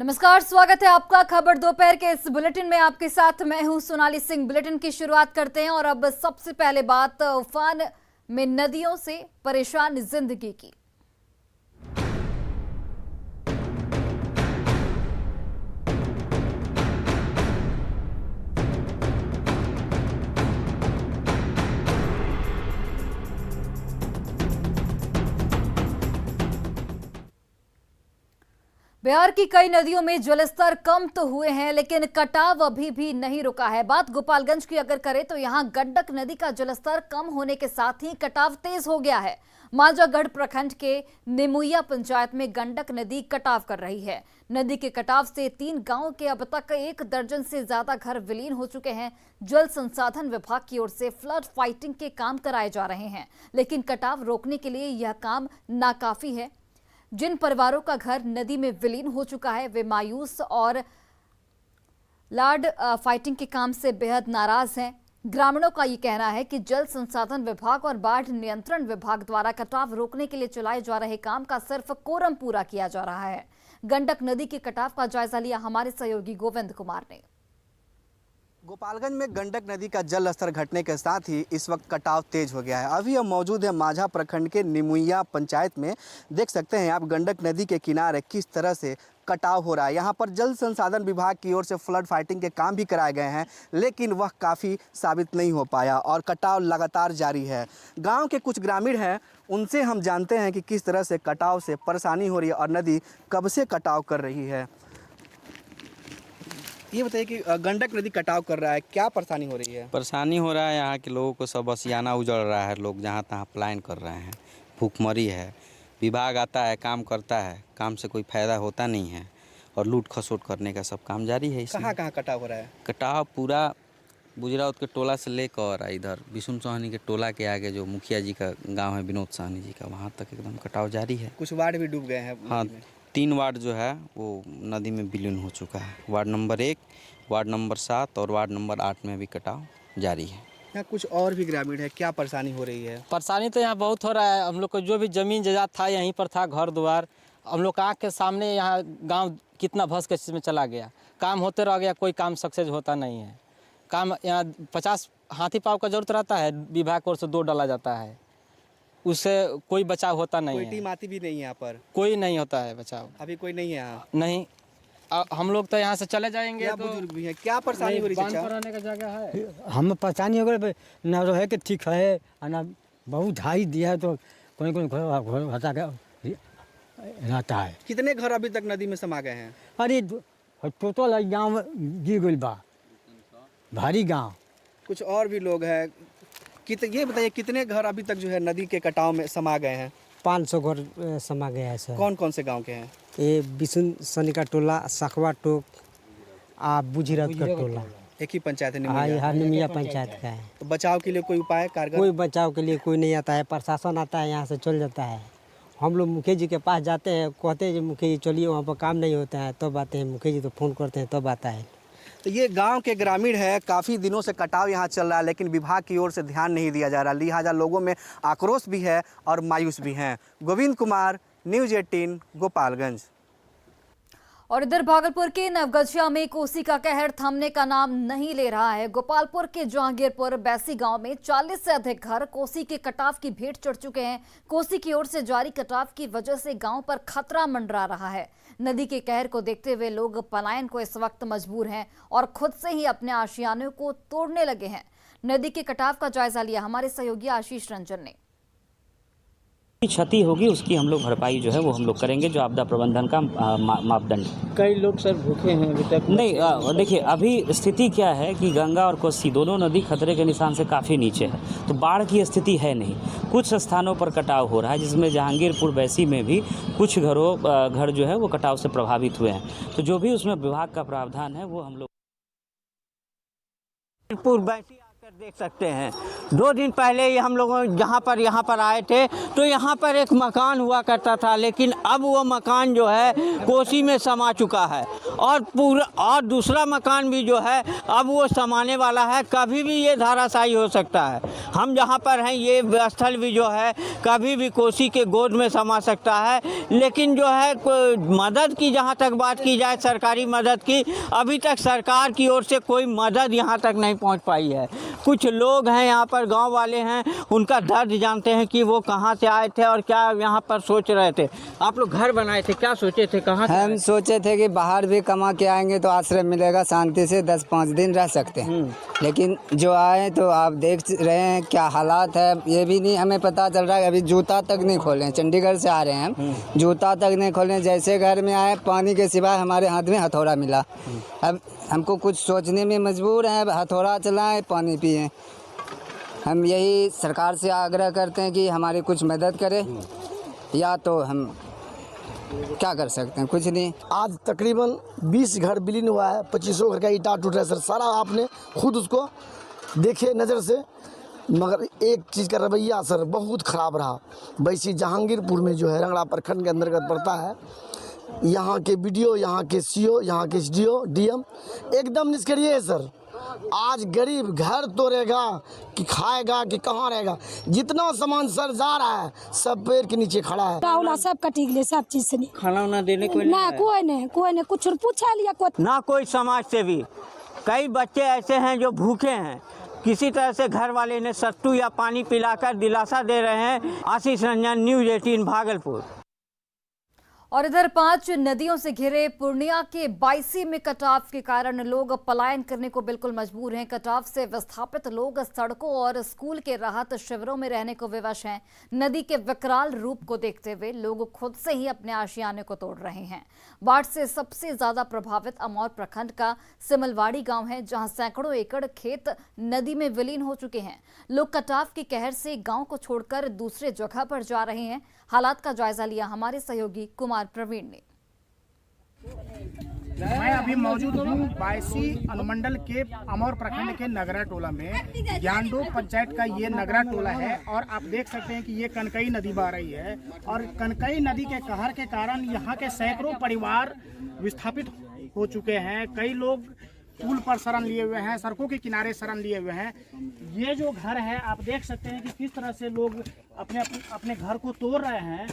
नमस्कार, स्वागत है आपका खबर दोपहर के इस बुलेटिन में। आपके साथ मैं हूं सोनाली सिंह। बुलेटिन की शुरुआत करते हैं और अब सबसे पहले बात उफान में नदियों से परेशान जिंदगी की। बिहार की कई नदियों में जलस्तर कम तो हुए हैं, लेकिन कटाव अभी भी नहीं रुका है। बात गोपालगंज की अगर करें तो यहां गंडक नदी का जलस्तर कम होने के साथ ही कटाव तेज हो गया है। मांझागढ़ प्रखंड के निमुइया पंचायत में गंडक नदी कटाव कर रही है। नदी के कटाव से 3 गांवों के अब तक 1 दर्जन से ज्यादा घर विलीन हो चुके हैं। जल संसाधन विभाग की ओर से फ्लड फाइटिंग के काम कराए जा रहे हैं, लेकिन कटाव रोकने के लिए यह काम नाकाफी है। जिन परिवारों का घर नदी में विलीन हो चुका है वे मायूस और फ्लड फाइटिंग के काम से बेहद नाराज हैं। ग्रामीणों का ये कहना है कि जल संसाधन विभाग और बाढ़ नियंत्रण विभाग द्वारा कटाव रोकने के लिए चलाए जा रहे काम का सिर्फ कोरम पूरा किया जा रहा है। गंडक नदी के कटाव का जायजा लिया हमारे सहयोगी गोविंद कुमार ने। गोपालगंज में गंडक नदी का जल स्तर घटने के साथ ही इस वक्त कटाव तेज हो गया है। अभी हम मौजूद है माझा प्रखंड के निमुइया पंचायत में। देख सकते हैं आप गंडक नदी के किनारे किस तरह से कटाव हो रहा है। यहाँ पर जल संसाधन विभाग की ओर से फ्लड फाइटिंग के काम भी कराए गए हैं, लेकिन वह काफ़ी साबित नहीं हो पाया और कटाव लगातार जारी है। गांव के कुछ ग्रामीण हैं, उनसे हम जानते हैं कि किस तरह से कटाव से परेशानी हो रही है और नदी कब से कटाव कर रही है। ये बताइए कि गंडक नदी कटाव कर रहा है, क्या परेशानी हो रही है? परेशानी हो रहा है, यहाँ के लोगों को सब बसियाना उजड़ रहा है। लोग जहाँ तहाँ पलायन कर रहे हैं, भूखमरी है। विभाग आता है, काम करता है, काम से कोई फायदा होता नहीं है और लूट खसोट करने का सब काम जारी है। कहाँ कहाँ कटाव हो रहा है? कटाव पूरा गुजरात के टोला से लेकर इधर विष्णु सोहनी के टोला के आगे जो मुखिया जी का गाँव है, विनोद सोहनी जी का, वहाँ तक एकदम कटाव जारी है। कुछ वार्ड भी डूब गए हैं। हाँ, 3 वार्ड जो है वो नदी में विलीन हो चुका है। वार्ड नंबर 1, वार्ड नंबर 7 और वार्ड नंबर 8 में भी कटाव जारी है। यहाँ कुछ और भी ग्रामीण है, क्या परेशानी हो रही है? परेशानी तो यहाँ बहुत हो रहा है। हम लोग को जो भी ज़मीन जायदाद था यहीं पर था, घर द्वार, हम लोग आँख के सामने यहाँ गांव कितना भस के इसमें चला गया। काम होते रह गया, कोई काम सक्सेस होता नहीं है। काम यहाँ 50 हाथी पाव का जरूरत रहता है, विभाग की ओर से 2 डाला जाता है, उससे कोई बचाव होता नहीं है। कोई टीम आती भी नहीं है यहाँ पर? कोई नहीं होता है बचाव। अभी कोई नहीं है यहाँ? नहीं, हम लोग तो यहाँ से चले जाएंगे। क्या बुजुर्ग भी है, क्या परेशानी हो रही है? रहने का जगह है, हम परेशानी हो गए न रहे के ठीक है ना, बहुत ढाई दिया है तो कोई घर हटा के रहता है। कितने घर अभी तक नदी में समा गए हैं? अरे टोटल गाँव गिर गई बा, भारी गाँव। कुछ और भी लोग हैं, ये बताइए कितने घर अभी तक जो है नदी के कटाव में समा गए हैं? 500 घर समा गया है सर। कौन कौन से गांव के हैं? ये विष्णु सोहनी का टोला, सखवा टोक, बुझीरत का टोला, एक ही पंचायत है हाँ निमिया पंचायत का है। तो बचाव के लिए कोई उपाय कारगर? कोई बचाव के लिए कोई नहीं आता है, प्रशासन आता है यहाँ से चल जाता है। हम लोग मुखिया जी के पास जाते हैं, कहते हैं मुखिया जी चलिए, वहाँ पर काम नहीं होता है तब आते हैं, मुखिया जी तो फ़ोन करते हैं तब आता है। तो ये गांव के ग्रामीण है, काफ़ी दिनों से कटाव यहाँ चल रहा है, लेकिन विभाग की ओर से ध्यान नहीं दिया जा रहा। लिहाजा लोगों में आक्रोश भी है और मायूस भी हैं। गोविंद कुमार, न्यूज़ 18, गोपालगंज। और इधर भागलपुर के नवगछिया में कोसी का कहर थमने का नाम नहीं ले रहा है। गोपालपुर के जहांगीरपुर बैसी गांव में 40 से अधिक घर कोसी के कटाव की भेंट चढ़ चुके हैं। कोसी की ओर से जारी कटाव की वजह से गांव पर खतरा मंडरा रहा है। नदी के कहर को देखते हुए लोग पलायन को इस वक्त मजबूर हैं और खुद से ही अपने आशियानों को तोड़ने लगे हैं। नदी के कटाव का जायजा लिया हमारे सहयोगी आशीष रंजन ने। क्षति होगी उसकी हम लोग भरपाई जो है वो हम लोग करेंगे, जो आपदा प्रबंधन का मापदंड। कई लोग सर भूखे हैं अभी तक। नहीं, देखिए अभी स्थिति क्या है कि गंगा और कोसी दोनों नदी खतरे के निशान से काफ़ी नीचे है, तो बाढ़ की स्थिति है नहीं। कुछ स्थानों पर कटाव हो रहा है, जिसमें जहांगीरपुर बैसी में भी कुछ घर जो है वो कटाव से प्रभावित हुए हैं। तो जो भी उसमें विभाग का प्रावधान है वो हम लोग बैसी आकर देख सकते हैं 2 दिन पहले ही हम लोगों यहाँ पर आए थे तो यहाँ पर एक मकान हुआ करता था, लेकिन अब वो मकान जो है कोसी में समा चुका है और दूसरा मकान भी जो है अब वो समाने वाला है। कभी भी ये धाराशायी हो सकता है। हम जहाँ पर हैं ये स्थल भी जो है कभी भी कोसी के गोद में समा सकता है। लेकिन जो है मदद की जहाँ तक बात की जाए, सरकारी मदद की, अभी तक सरकार की ओर से कोई मदद यहाँ तक नहीं पहुँच पाई है। कुछ लोग हैं यहाँ पर, गांव वाले हैं, उनका दर्द जानते हैं कि वो कहाँ से आए थे और क्या यहाँ पर सोच रहे थे। आप लोग घर बनाए थे, क्या सोचे थे, कहाँ से? हम सोचे थे कि बाहर भी कमा के आएंगे तो आश्रय मिलेगा, शांति से 10-5 दिन रह सकते हैं। लेकिन जो आए तो आप देख रहे हैं क्या हालात है। ये भी नहीं हमें पता चल रहा है, अभी जूता तक नहीं खोले। चंडीगढ़ से आ रहे हैं हम, जूता तक नहीं खोले। जैसे घर में आए पानी के सिवाय हमारे हाथ में हथौड़ा मिला। अब हमको कुछ सोचने में मजबूर हैं, हथौड़ा चलाएं पानी पिए। हम यही सरकार से आग्रह करते हैं कि हमारी कुछ मदद करे, या तो हम क्या कर सकते हैं, कुछ नहीं। आज तकरीबन 20 घर विलीन हुआ है, 2500 घर का ईंटा टूट रहा है सर। सारा आपने खुद उसको देखे नज़र से, मगर एक चीज़ का रवैया सर बहुत ख़राब रहा। वैसी जहांगीरपुर में जो है रंगड़ा प्रखंड के अंतर्गत पड़ता है, यहाँ के BDO, यहाँ के CO, यहाँ के SDO, DM एकदम निष्क्रिय है सर। आज गरीब घर तोड़ेगा कि खाएगा कि कहाँ रहेगा। जितना सामान सर जा रहा है सब पेड़ के नीचे खड़ा है। राहुला सब कटी गए, सब चीज से नहीं। खाना वाना देने को ना कोई नहीं कुछ पूछा लिया कोई ना कोई समाज सेवी। कई बच्चे ऐसे हैं जो भूखे हैं, किसी तरह से घर वाले ने सत्तू या पानी पिलाकर दिलासा दे रहे हैं। आशीष रंजन, न्यूज़ 18 भागलपुर। और इधर 5 नदियों से घिरे पूर्णिया के बायसी में कटाव के कारण लोग पलायन करने को बिल्कुल मजबूर हैं। कटाव से विस्थापित लोग सड़कों और स्कूल के राहत शिविरों में रहने को विवश हैं। नदी के विकराल रूप को देखते हुए लोग खुद से ही अपने आशियाने को तोड़ रहे हैं। बाढ़ से सबसे ज्यादा प्रभावित अमौर प्रखंड का सिमलवाड़ी गांव है, जहां सैकड़ों एकड़ खेत नदी में विलीन हो चुके हैं। लोग कटाव की कहर से गांव को छोड़कर दूसरे जगह पर जा रहे हैं। हालात का जायजा लिया हमारे सहयोगी कुमार प्रवीण ने। मैं अभी मौजूद हूँ बायसी अनुमंडल के अमौर प्रखंड के नगरा टोला में। ज्ञानडोब पंचायत का ये नगरा टोला है और आप देख सकते हैं कि ये कनकई नदी बह रही है और कनकई नदी के कहर के कारण यहाँ के सैकड़ों परिवार विस्थापित हो चुके हैं। कई लोग पुल पर शरण लिए हुए हैं, सड़कों के किनारे शरण लिए हुए हैं। ये जो घर है आप देख सकते हैं कि किस तरह से लोग अपने घर को तोड़ रहे हैं।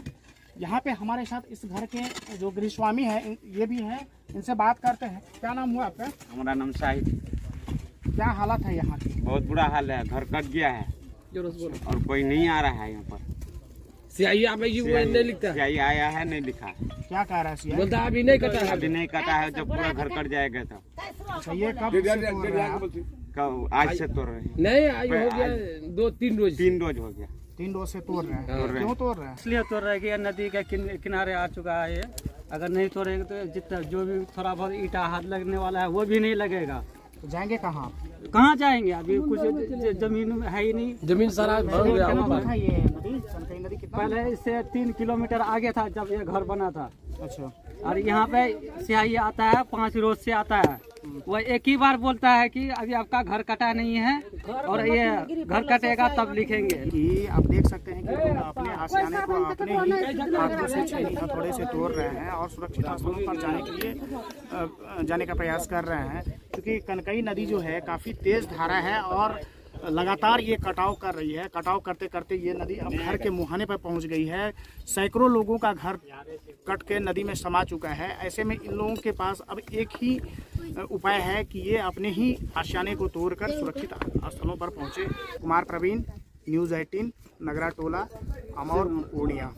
यहाँ पे हमारे साथ इस घर के जो गृहस्वामी हैं ये भी हैं, इनसे बात करते हैं। क्या नाम हुआ आपका? हमारा नाम शाहिद। क्या हालत है यहाँ की? बहुत बुरा हाल है, घर कट गया है और कोई नहीं आ रहा है यहाँ पर। सियाई नहीं लिखता, सियाई आया है नहीं लिखा। क्या कह रहा है? बोलता अभी नहीं कटा है, अभी नहीं कटा है, जब पूरा घर कट जाएगा तो। अच्छा, ये कब आज से तोड़ रहे हैं? नहीं आज हो गया 2-3 रोज। 3 रोज हो गया। 3 रोज से तोड़ रहे हैं। क्यों तोड़ रहे हैं? इसलिए तोड़ रहे हैं कि नदी के किनारे आ चुका है ये। अगर नहीं तोड़ेंगे तो जितना जो भी थोड़ा बहुत ईंटा हाथ लगने वाला है वो भी नहीं लगेगा। तो जाएंगे कहाँ? कहाँ जाएंगे? अभी कुछ जमीन है ही नहीं। जमीन सारा भर गया। ये नदी कितना पहले इससे 3 किलोमीटर आगे था जब ये घर बना था। अच्छा। और यहाँ पे सियाही आता है, 5 रोज से आता है। वो एक ही बार बोलता है कि अभी आपका घर कटा नहीं है और ये घर कटेगा तब लिखेंगे। कि आप देख सकते हैं कि लोग अपने आशियाने को अपने ही हाथों से छेनी हथौड़े से तोड़ रहे हैं और सुरक्षित स्थानों पर जाने के लिए जाने का प्रयास कर रहे हैं, क्योंकि कनकई नदी जो है काफ़ी तेज धारा है और लगातार ये कटाव कर रही है। कटाव करते करते ये नदी अब घर के मुहाने पर पहुंच गई है। सैकड़ों लोगों का घर कट के नदी में समा चुका है। ऐसे में इन लोगों के पास अब एक ही उपाय है कि ये अपने ही आशियाने को तोड़कर सुरक्षित स्थलों पर पहुंचे। कुमार प्रवीण, न्यूज़ 18, नगरा टोला, अमौर, पूर्णिया।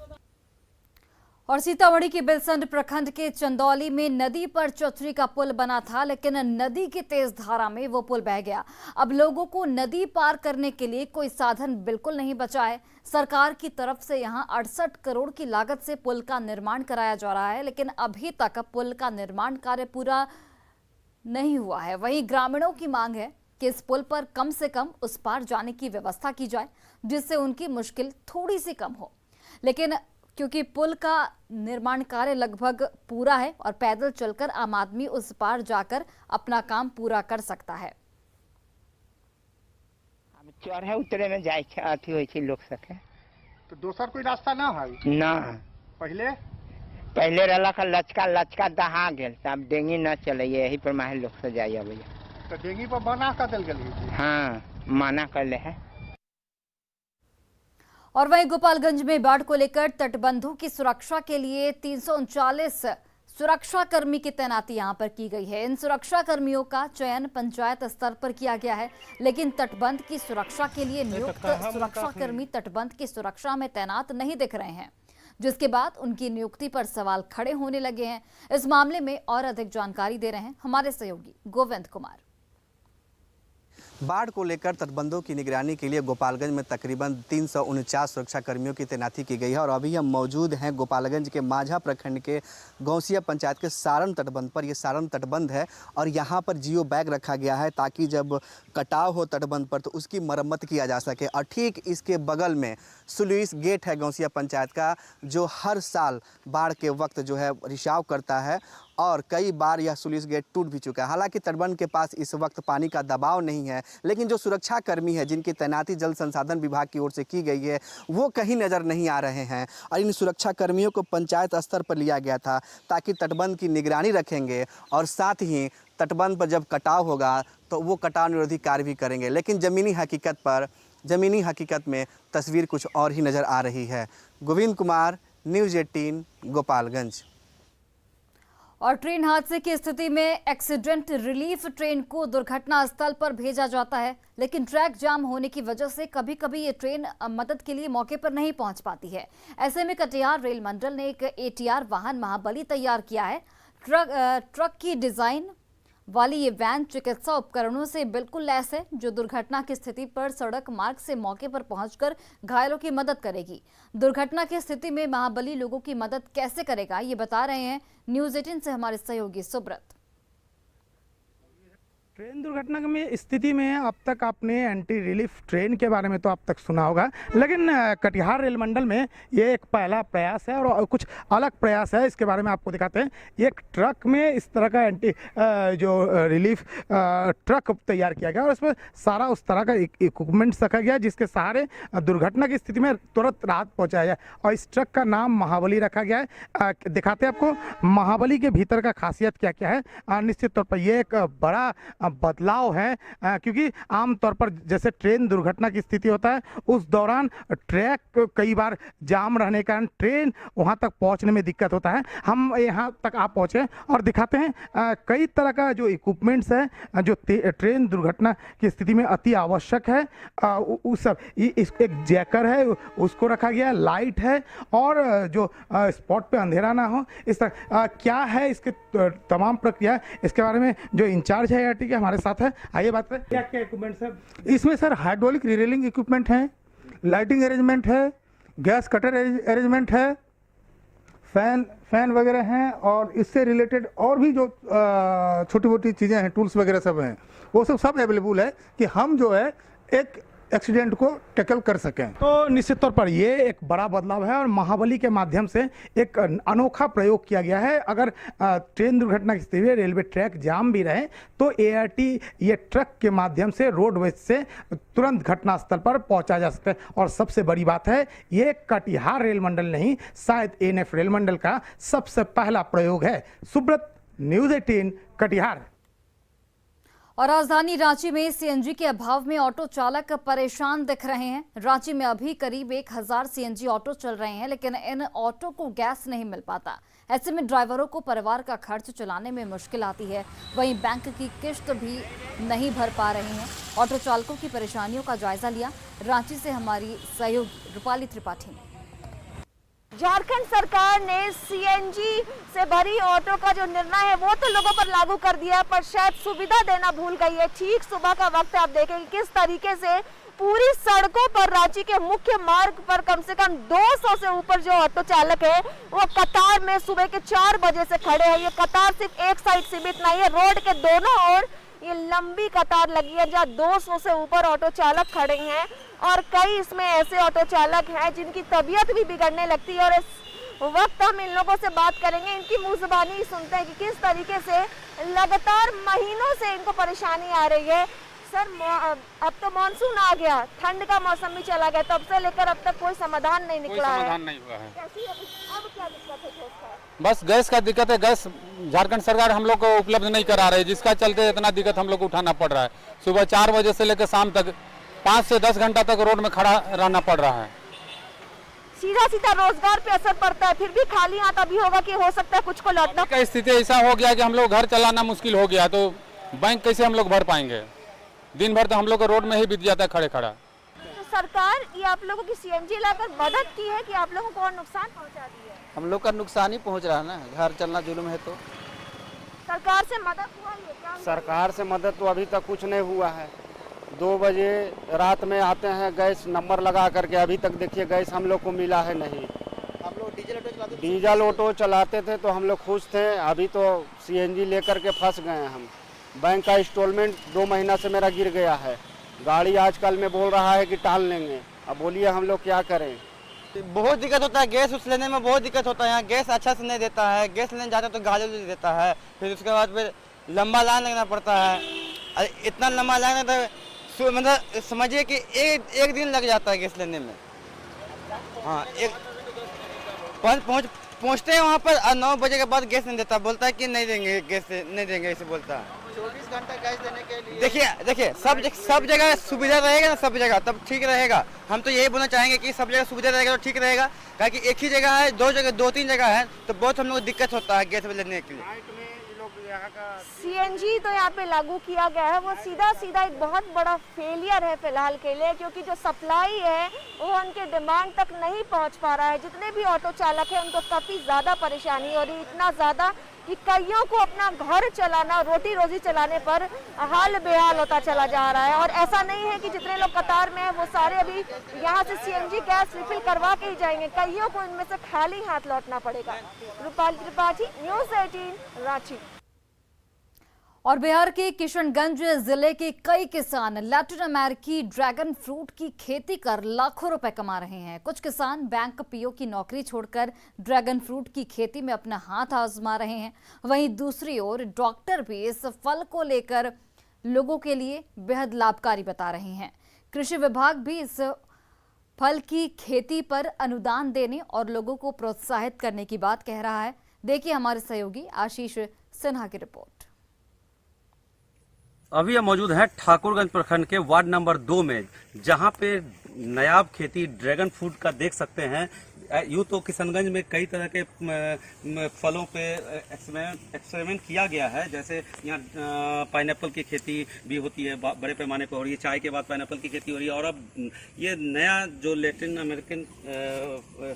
और सीतामढ़ी के बिलसंड प्रखंड के चंदौली में नदी पर चौथरी का पुल बना था, लेकिन नदी की तेज धारा में वो पुल बह गया। अब लोगों को नदी पार करने के लिए कोई साधन बिल्कुल नहीं बचा है। सरकार की तरफ से यहां 68 करोड़ की लागत से पुल का निर्माण कराया जा रहा है, लेकिन अभी तक पुल का निर्माण कार्य पूरा नहीं हुआ है। वहीं ग्रामीणों की मांग है कि इस पुल पर कम से कम उस पार जाने की व्यवस्था की जाए, जिससे उनकी मुश्किल थोड़ी सी कम हो। लेकिन क्योंकि पुल का निर्माण कार्य लगभग पूरा है और पैदल चलकर आम आदमी उस पार जाकर अपना काम पूरा कर सकता है। चढ़े उतरे में जाए अथी हो लोग सके। तो दोसर कोई रास्ता ना है ना पहले रला का लचका दहा गेल, अब डेंगी न चले, यही पर माहे लोग से जाइए भैया। तो डेंगी पर मना कर दिल गई। हाँ मना कर ले है। और वहीं गोपालगंज में बाढ़ को लेकर तटबंधों की सुरक्षा के लिए 339 सुरक्षा कर्मी की तैनाती यहां पर की गई है। इन सुरक्षा कर्मियों का चयन पंचायत स्तर पर किया गया है, लेकिन तटबंध की सुरक्षा के लिए नियुक्त सुरक्षा कर्मी तटबंध की सुरक्षा में तैनात नहीं दिख रहे हैं, जिसके बाद उनकी नियुक्ति पर सवाल खड़े होने लगे हैं। इस मामले में और अधिक जानकारी दे रहे हैं हमारे सहयोगी गोविंद कुमार। बाढ़ को लेकर तटबंधों की निगरानी के लिए गोपालगंज में तकरीबन 349 सुरक्षा कर्मियों की तैनाती की गई है और अभी हम मौजूद हैं गोपालगंज के माझा प्रखंड के गौसिया पंचायत के सारण तटबंध पर। यह सारण तटबंध है और यहाँ पर जियो बैग रखा गया है ताकि जब कटाव हो तटबंध पर तो उसकी मरम्मत किया जा सके। और ठीक इसके बगल में स्लुइस गेट है गौसिया पंचायत का, जो हर साल बाढ़ के वक्त जो है रिसाव करता है और कई बार यह स्लुइस गेट टूट भी चुका है। हालांकि तटबंध के पास इस वक्त पानी का दबाव नहीं है, लेकिन जो सुरक्षा कर्मी है जिनकी तैनाती जल संसाधन विभाग की ओर से की गई है वो कहीं नज़र नहीं आ रहे हैं। और इन सुरक्षा कर्मियों को पंचायत स्तर पर लिया गया था ताकि तटबंध की निगरानी रखेंगे और साथ ही तटबंध पर जब कटाव होगा तो वो कटाव निरोधी कार्य भी करेंगे। लेकिन ज़मीनी हकीकत में तस्वीर कुछ और ही नज़र आ रही है। गोविंद कुमार, न्यूज़ 18 गोपालगंज। और ट्रेन हादसे की स्थिति में एक्सीडेंट रिलीफ ट्रेन को दुर्घटना स्थल पर भेजा जाता है, लेकिन ट्रैक जाम होने की वजह से कभी कभी ये ट्रेन मदद के लिए मौके पर नहीं पहुंच पाती है। ऐसे में कटिहार रेल मंडल ने एक ATR वाहन महाबली तैयार किया है। ट्रक की डिजाइन वाली ये वैन चिकित्सा उपकरणों से बिल्कुल लैस है, जो दुर्घटना की स्थिति पर सड़क मार्ग से मौके पर पहुंचकर घायलों की मदद करेगी। दुर्घटना की स्थिति में महाबली लोगों की मदद कैसे करेगा, ये बता रहे हैं न्यूज़ 18 से हमारे सहयोगी सुब्रत। ट्रेन दुर्घटना में स्थिति में अब तक आपने एंटी रिलीफ ट्रेन के बारे में तो अब तक सुना होगा, लेकिन कटिहार रेल मंडल में ये एक पहला प्रयास है और कुछ अलग प्रयास है। इसके बारे में आपको दिखाते हैं। एक ट्रक में इस तरह का एंटी जो रिलीफ ट्रक तैयार किया गया और इसमें सारा उस तरह का इक्विपमेंट्स रखा गया जिसके सहारे दुर्घटना की स्थिति में तुरंत राहत पहुँचाया जाए। और इस ट्रक का नाम महाबली रखा गया है। दिखाते हैं आपको महाबली के भीतर का खासियत क्या क्या है। निश्चित तौर पर यह एक बड़ा बदलाव है, क्योंकि आमतौर पर जैसे ट्रेन दुर्घटना की स्थिति होता है उस दौरान ट्रैक कई बार जाम रहने के कारण ट्रेन वहां तक पहुंचने में दिक्कत होता है। हम यहां तक आप पहुंचे और दिखाते हैं कई तरह का जो इक्विपमेंट्स है जो ट्रेन दुर्घटना की स्थिति में अति आवश्यक है। उस सब एक जैकर है उसको रखा गया, लाइट है और जो स्पॉट पे अंधेरा ना हो इस तरह क्या है इसके तमाम प्रक्रिया, इसके बारे में जो इंचार्ज है ART के हमारे साथ है। आइए बात करें क्या क्या इक्विपमेंट्स है इसमें। सर हाइड्रोलिक रिरेलिंग इक्विपमेंट है, लाइटिंग अरेंजमेंट है, गैस कटर अरेंजमेंट है, फैन वगैरह हैं और इससे रिलेटेड और भी जो छोटी मोटी चीज़ें हैं, टूल्स वगैरह सब हैं, वो सब अवेलेबल है कि हम जो है एक एक्सीडेंट को टैकल कर सकें। तो निश्चित तौर पर ये एक बड़ा बदलाव है और महाबली के माध्यम से एक अनोखा प्रयोग किया गया है। अगर ट्रेन दुर्घटना की स्थिति में रेलवे ट्रैक जाम भी रहे तो ART ये ट्रक के माध्यम से रोडवेज से तुरंत घटनास्थल पर पहुंचा जा सकता है। और सबसे बड़ी बात है ये कटिहार रेल मंडल नहीं, शायद NF रेल मंडल का सबसे पहला प्रयोग है। सुब्रत, न्यूज़ 18 कटिहार। और राजधानी रांची में CNG के अभाव में ऑटो चालक परेशान दिख रहे हैं। रांची में अभी करीब 1000 CNG ऑटो चल रहे हैं, लेकिन इन ऑटो को गैस नहीं मिल पाता। ऐसे में ड्राइवरों को परिवार का खर्च चलाने में मुश्किल आती है। वहीं बैंक की किश्त भी नहीं भर पा रहे हैं। ऑटो चालकों की परेशानियों का जायजा लिया रांची से हमारी सहयोगी रूपाली त्रिपाठी ने। झारखंड सरकार ने CNG से भरी ऑटो का जो निर्णय है वो तो लोगों पर लागू कर दिया है, पर शायद सुविधा देना भूल गई है। ठीक सुबह का वक्त है, आप देखेंगे किस तरीके से पूरी सड़कों पर रांची के मुख्य मार्ग पर कम से कम 200 से ऊपर जो ऑटो चालक है वो कतार में सुबह के 4 बजे से खड़े हैं। ये कतार सिर्फ एक साइड सीमित नहीं है, रोड के दोनों ओर ये लंबी कतार लगी है जहाँ 200 से ऊपर ऑटो चालक खड़े हैं। और कई इसमें ऐसे ऑटो चालक हैं जिनकी तबीयत भी बिगड़ने लगती है। और इस वक्त हम इन लोगों से बात करेंगे, इनकी मुँह ज़ुबानी सुनते हैं कि किस तरीके से लगातार महीनों से इनको परेशानी आ रही है। सर अब तो मानसून आ गया, ठंड का मौसम भी चला गया, तब से लेकर अब तक कोई समाधान नहीं निकला है। समाधान नहीं हुआ है। अब क्या दिक्कत है गैस का? बस गैस का दिक्कत है। गैस झारखंड सरकार हम लोग को उपलब्ध नहीं करा रही, जिसका चलते इतना दिक्कत हम लोग को उठाना पड़ रहा है। सुबह 4 बजे से लेकर शाम तक 5 से 10 घंटा तक रोड में खड़ा रहना पड़ रहा है। सीधा सीधा रोजगार पे असर पड़ता है। फिर भी खाली हाथ अभी होगा कि हो सकता है कुछ को लौटना का स्थिति ऐसा हो गया कि हम लोग घर चलाना मुश्किल हो गया, तो बैंक कैसे हम लोग भर पाएंगे? दिन भर तो हम लोग को रोड में ही बीत जाता है खड़े खड़ा। तो सरकार ये आप लोगों की सीएनजी लाकर मदद की है कि आप लोगों को और नुकसान पहुंचा दी है? हम लोग का नुकसान ही पहुंच रहा है ना, घर चलना जुल्म है। तो सरकार से मदद हुआ है क्या? सरकार से मदद तो अभी तक कुछ नहीं हुआ है। 2 बजे रात में आते हैं गैस नंबर लगा करके, अभी तक देखिए गैस हम लोग को मिला है नहीं। हम लोग डीजल ऑटो चलाते थे तो हम लोग खुश थे, अभी तो सीएनजी लेकर के फंस गए हैं हम। बैंक का इंस्टॉलमेंट 2 महीना से मेरा गिर गया है। गाड़ी आजकल में बोल रहा है कि टाल लेंगे, अब बोलिए हम लोग क्या करें? बहुत दिक्कत होता है, गैस उस लेने में बहुत दिक्कत होता है। यहाँ गैस अच्छा से नहीं देता है, गैस लेने जाते तो गाली उली देता है, फिर उसके बाद फिर लंबा लाइन लगना पड़ता है। अरे इतना लंबा लाइन तो मतलब समझिए कि एक दिन लग जाता है गैस लेने में। हाँ, पहुँचते हैं वहाँ पर 9 बजे के बाद गैस नहीं देता, बोलता है कि नहीं देंगे गैस, नहीं देंगे ऐसे बोलता है। 24 घंटा गैस देने के लिए देखिए सब जगह सुविधा रहेगा ना, सब जगह तब ठीक रहेगा। हम तो यही बोलना चाहेंगे कि सब जगह सुविधा रहेगा तो ठीक रहेगा, क्योंकि एक ही जगह है, 2-3 जगह है तो बहुत हम लोग को दिक्कत होता है गैस लेने के लिए। सीएनजी तो यहाँ पे लागू किया गया है, वो सीधा एक बहुत बड़ा फेलियर है फिलहाल के लिए, क्योंकि जो सप्लाई है वो उनके डिमांड तक नहीं पहुँच पा रहा है। जितने भी ऑटो चालक हैं उनको काफ़ी ज़्यादा परेशानी हो रही है, इतना ज़्यादा कि कईयों को अपना घर चलाना, रोटी रोजी चलाने पर हाल बेहाल होता चला जा रहा है। और ऐसा नहीं है कि जितने लोग कतार में हैं वो सारे अभी यहाँ से सीएनजी गैस रिफिल करवा के ही जाएंगे, कईयों को इनमें से खाली हाथ लौटना पड़ेगा। रूपाली त्रिपाठी, न्यूज़ 18 रांची। और बिहार के किशनगंज जिले के कई किसान लैटिन अमेरिकी ड्रैगन फ्रूट की खेती कर लाखों रुपए कमा रहे हैं। कुछ किसान बैंक पीओ की नौकरी छोड़कर ड्रैगन फ्रूट की खेती में अपना हाथ आजमा रहे हैं। वहीं दूसरी ओर डॉक्टर भी इस फल को लेकर लोगों के लिए बेहद लाभकारी बता रहे हैं। कृषि विभाग भी इस फल की खेती पर अनुदान देने और लोगों को प्रोत्साहित करने की बात कह रहा है। देखिए हमारे सहयोगी आशीष सिन्हा की रिपोर्ट। अभी हम मौजूद हैं ठाकुरगंज प्रखंड के वार्ड नंबर 2 में, जहां पे नायाब खेती ड्रैगन फ्रूट का देख सकते हैं। यूँ तो किशनगंज में कई तरह के फलों पे एक्सपेरिमेंट किया गया है, जैसे यहाँ पाइनएप्पल की खेती भी होती है, बड़े पैमाने पर हो रही है, चाय के बाद पाइनएप्पल की खेती हो रही है, और अब ये नया जो लैटिन अमेरिकन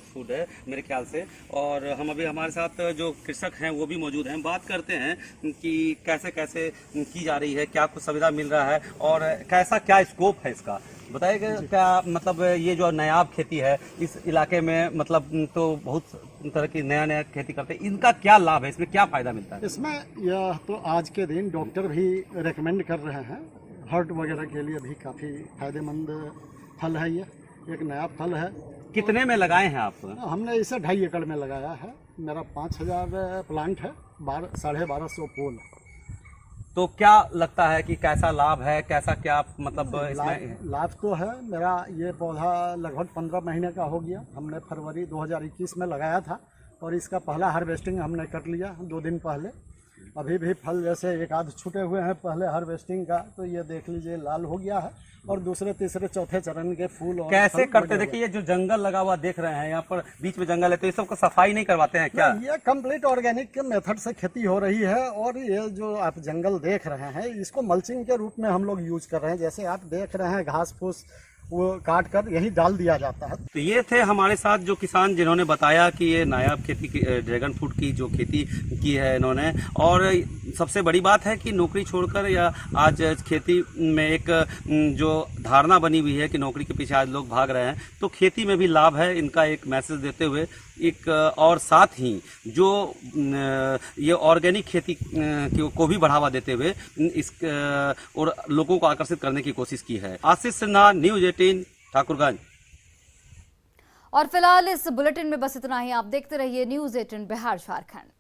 फूड है मेरे ख्याल से। और हम अभी हमारे साथ जो कृषक हैं वो भी मौजूद हैं, बात करते हैं कि कैसे कैसे की जा रही है, क्या कुछ सुविधा मिल रहा है और कैसा क्या स्कोप है इसका। बताइएगा क्या मतलब ये जो नायाब खेती है इस इलाके में, मतलब तो बहुत तरह की नया खेती करते हैं, इनका क्या लाभ है, इसमें क्या फायदा मिलता है? इसमें यह तो आज के दिन डॉक्टर भी रेकमेंड कर रहे हैं, हार्ट वगैरह के लिए भी काफ़ी फायदेमंद फल है। ये एक नया फल है। कितने में लगाए हैं आप? हमने इसे 2.5 एकड़ में लगाया है। मेरा 5000 प्लांट है, 1250 पोल। तो क्या लगता है कि कैसा लाभ है, कैसा क्या मतलब इसमें? लाभ तो है। मेरा ये पौधा लगभग 15 महीने का हो गया। हमने फरवरी 2021 में लगाया था और इसका पहला हार्वेस्टिंग हमने कर लिया 2 दिन पहले। अभी भी फल जैसे एक आध छूटे हुए हैं पहले हार्वेस्टिंग का, तो ये देख लीजिए लाल हो गया है और दूसरे तीसरे चौथे चरण के फूल और कैसे करते? देखिए ये जो जंगल लगा हुआ देख रहे हैं, यहाँ पर बीच में जंगल है, तो ये सब को सफाई नहीं करवाते हैं क्या? ये कंप्लीट ऑर्गेनिक मेथड से खेती हो रही है। और ये जो आप जंगल देख रहे हैं इसको मल्चिंग के रूप में हम लोग यूज कर रहे हैं। जैसे आप देख रहे हैं घास फूस वो काट कर यही डाल दिया जाता है। तो ये थे हमारे साथ जो किसान जिन्होंने बताया कि ये नायाब खेती की ड्रैगन फ्रूट की जो खेती की है इन्होंने। और सबसे बड़ी बात है कि नौकरी छोड़कर या आज खेती में एक जो धारणा बनी हुई है कि नौकरी के पीछे आज लोग भाग रहे हैं, तो खेती में भी लाभ है, इनका एक मैसेज देते हुए एक। और साथ ही जो ये ऑर्गेनिक खेती को भी बढ़ावा देते हुए इस और लोगों को आकर्षित करने की कोशिश की है। आशीष सिन्हा, न्यूज़ 18 ठाकुरगंज। और फिलहाल इस बुलेटिन में बस इतना ही। आप देखते रहिए न्यूज़ 18 बिहार झारखंड।